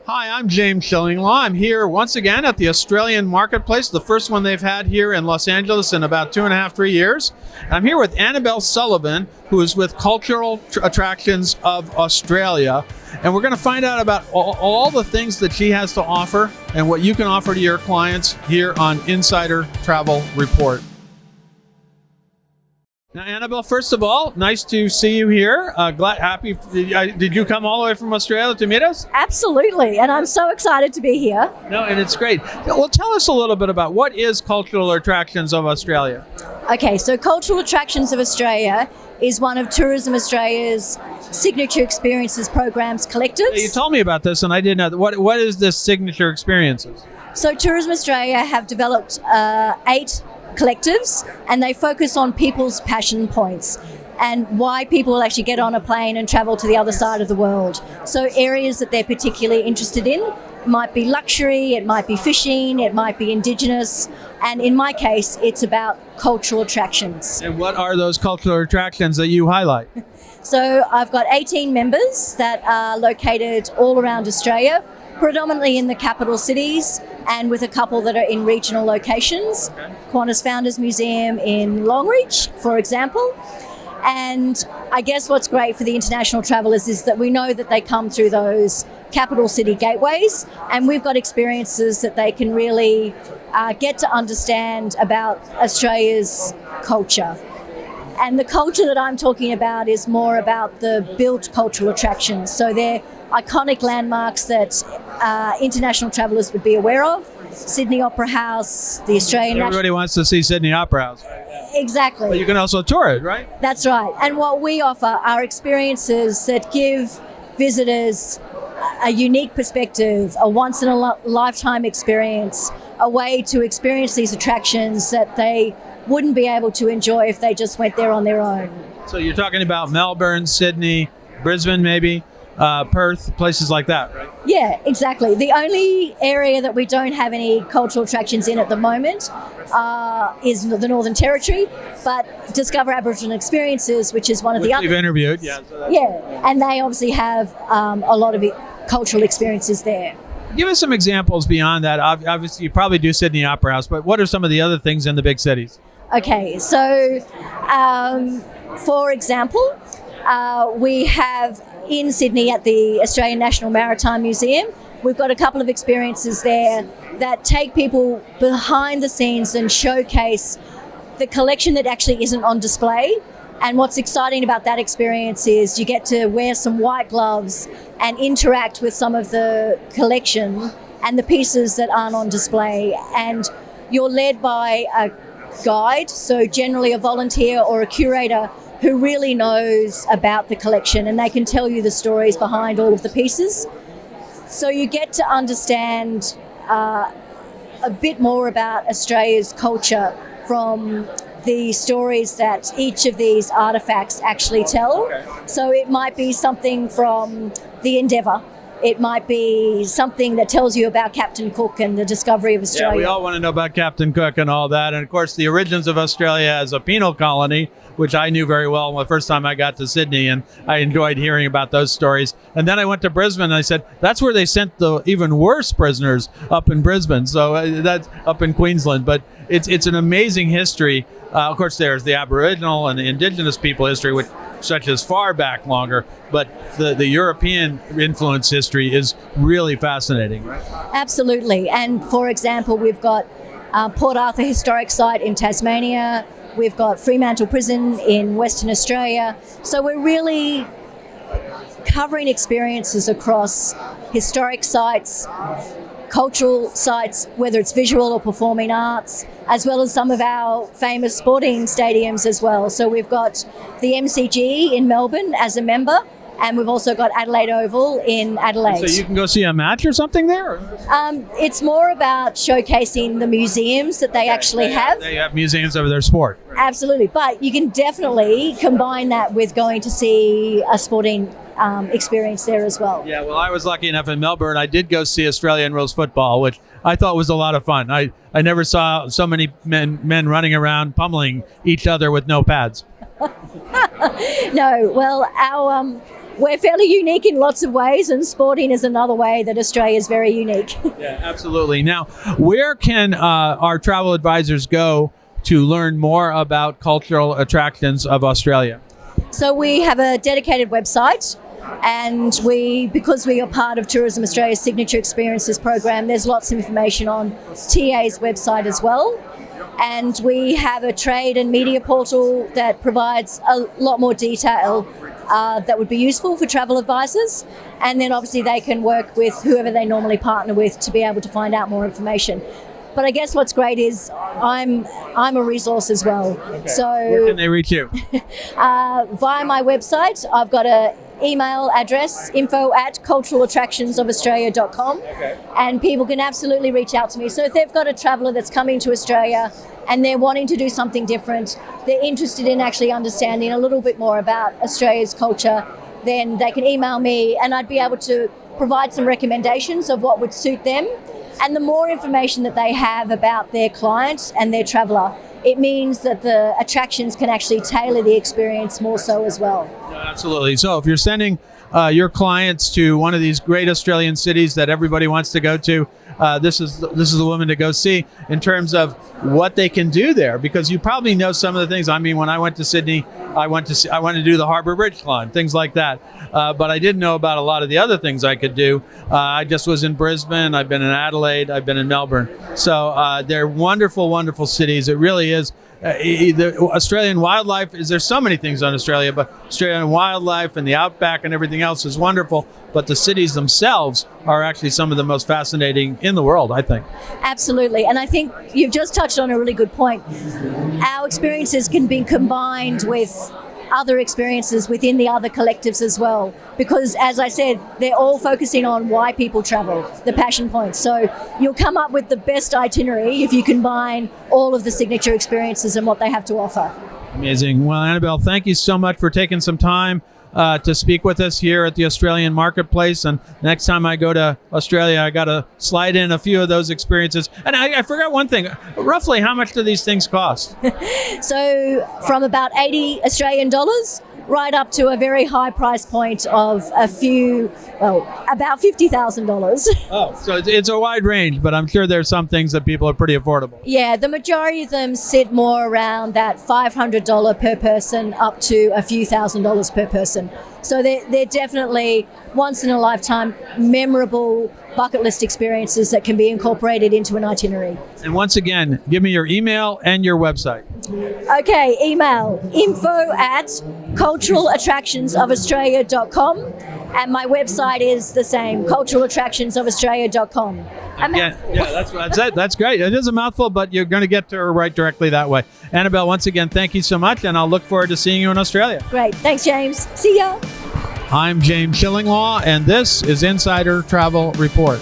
Hi, I'm James Shillinglaw. I'm here once again at the Australian Marketplace, the first one they've had here in Los Angeles in about 2.5, 3 years. I'm here with Annabelle Sullivan, who is with Cultural Attractions of Australia. And we're going to find out about all the things that she has to offer and what you can offer to your clients here on Insider Travel Report. Now, Annabelle, first of all, nice to see you here. Happy. Did you come all the way from Australia to meet us? Absolutely, and I'm so excited to be here. No, and it's great. Well, tell us a little bit about what is Cultural Attractions of Australia. Okay, so Cultural Attractions of Australia is one of Tourism Australia's signature experiences programs collectives. You told me about this, and I didn't know. What is this signature experiences? So Tourism Australia have developed 8 collectives, and they focus on people's passion points and why people will actually get on a plane and travel to the other side of the world. So areas that they're particularly interested in might be luxury, it might be fishing, it might be indigenous, and in my case, it's about cultural attractions. And what are those cultural attractions that you highlight? So I've got 18 members that are located all around Australia, predominantly in the capital cities and with a couple that are in regional locations. Okay. Qantas Founders Museum in Longreach, for example. And I guess what's great for the international travellers is that we know that they come through those capital city gateways, and we've got experiences that they can really get to understand about Australia's culture. And the culture that I'm talking about is more about the built cultural attractions. So they're iconic landmarks that international travellers would be aware of. Sydney Opera House, the Australian Everybody wants to see Sydney Opera House. Exactly. But you can also tour it, right? That's right. And what we offer are experiences that give visitors a unique perspective, a once-in-a-lifetime experience, a way to experience these attractions that they wouldn't be able to enjoy if they just went there on their own. So you're talking about Melbourne, Sydney, Brisbane maybe, Perth, places like that, right? Yeah, exactly. The only area that we don't have any cultural attractions in at the moment is the Northern Territory, but Discover Aboriginal Experiences, which is one of the other... We've interviewed, yeah. And they obviously have a lot of cultural experiences there. Give us some examples beyond that. Obviously, you probably do Sydney Opera House, but what are some of the other things in the big cities? Okay, so for example, we have in Sydney at the Australian National Maritime Museum, we've got a couple of experiences there that take people behind the scenes and showcase the collection that actually isn't on display. And what's exciting about that experience is you get to wear some white gloves and interact with some of the collection and the pieces that aren't on display. And you're led by a guide, so generally a volunteer or a curator who really knows about the collection, and they can tell you the stories behind all of the pieces. So you get to understand a bit more about Australia's culture from the stories that each of these artifacts actually tell. Okay. So it might be something from the Endeavour. It might be something that tells you about Captain Cook and the discovery of Australia. Yeah, we all want to know about Captain Cook and all that. And, of course, the origins of Australia as a penal colony, which I knew very well the first time I got to Sydney, and I enjoyed hearing about those stories. And then I went to Brisbane, and I said, that's where they sent the even worse prisoners, up in Brisbane. So that's up in Queensland. But it's an amazing history. Of course, there's the Aboriginal and the Indigenous people history, which stretches far back longer, but the European influence history is really fascinating. Right? Absolutely. And for example, we've got Port Arthur Historic Site in Tasmania, we've got Fremantle Prison in Western Australia. So we're really covering experiences across historic sites, cultural sites, whether it's visual or performing arts, as well as some of our famous sporting stadiums as well. So we've got the MCG in Melbourne as a member, and we've also got Adelaide Oval in Adelaide. So you can go see a match or something there? It's more about showcasing the museums that they actually have. They have museums of their sport. Right? Absolutely, but you can definitely combine that with going to see a sporting experience there as well. Yeah, well, I was lucky enough in Melbourne. I did go see Australian rules football, which I thought was a lot of fun. I never saw so many men running around pummeling each other with no pads. No, well, we're fairly unique in lots of ways, and sporting is another way that Australia is very unique. Yeah, absolutely. Now, where can our travel advisors go to learn more about cultural attractions of Australia? So we have a dedicated website, and because we are part of Tourism Australia's Signature Experiences program, there's lots of information on TA's website as well. And we have a trade and media portal that provides a lot more detail that would be useful for travel advisors. And then obviously they can work with whoever they normally partner with to be able to find out more information. But I guess what's great is I'm a resource as well. Okay. So where can they reach you? Via my website, I've got a email address, info@culturalattractionsofaustralia.com, and people can absolutely reach out to me. So if they've got a traveller that's coming to Australia and they're wanting to do something different, they're interested in actually understanding a little bit more about Australia's culture, then they can email me and I'd be able to provide some recommendations of what would suit them. And the more information that they have about their client and their traveller, it means that the attractions can actually tailor the experience more so as well. Absolutely. So if you're sending your clients to one of these great Australian cities that everybody wants to go to, this is the woman to go see in terms of what they can do there, because you probably know some of the things. I mean, when I went to Sydney, I went to do the Harbour Bridge climb, things like that. But I didn't know about a lot of the other things I could do. I just was in Brisbane. I've been in Adelaide. I've been in Melbourne. So they're wonderful, wonderful cities. It really is. The Australian wildlife there's so many things on Australia, but Australian wildlife and the outback and everything else is wonderful. But the cities themselves are actually some of the most fascinating in the world, I think. Absolutely. And I think you've just touched on a really good point. Our experiences can be combined with other experiences within the other collectives as well, because as I said, they're all focusing on why people travel, the passion points. So you'll come up with the best itinerary if you combine all of the signature experiences and what they have to offer. Amazing. Well, Annabelle, thank you so much for taking some time to speak with us here at the Australian Marketplace. And next time I go to Australia, I got to slide in a few of those experiences. And I forgot one thing. Roughly, how much do these things cost? So from about 80 Australian dollars right up to a very high price point of about $50,000. Oh, so it's a wide range, but I'm sure there's some things that people are pretty affordable. Yeah, the majority of them sit more around that $500 per person up to a few $1,000s per person. So they're definitely once-in-a-lifetime memorable bucket list experiences that can be incorporated into an itinerary. And once again, give me your email and your website. Okay, email info@culturalattractionsofaustralia.com, and my website is the same, culturalattractionsofaustralia.com. Yeah, that's great. It is a mouthful, but you're going to get to her right directly that way. Annabelle, once again, thank you so much, and I'll look forward to seeing you in Australia. Great. Thanks, James. See ya. I'm James Shillinglaw, and this is Insider Travel Report.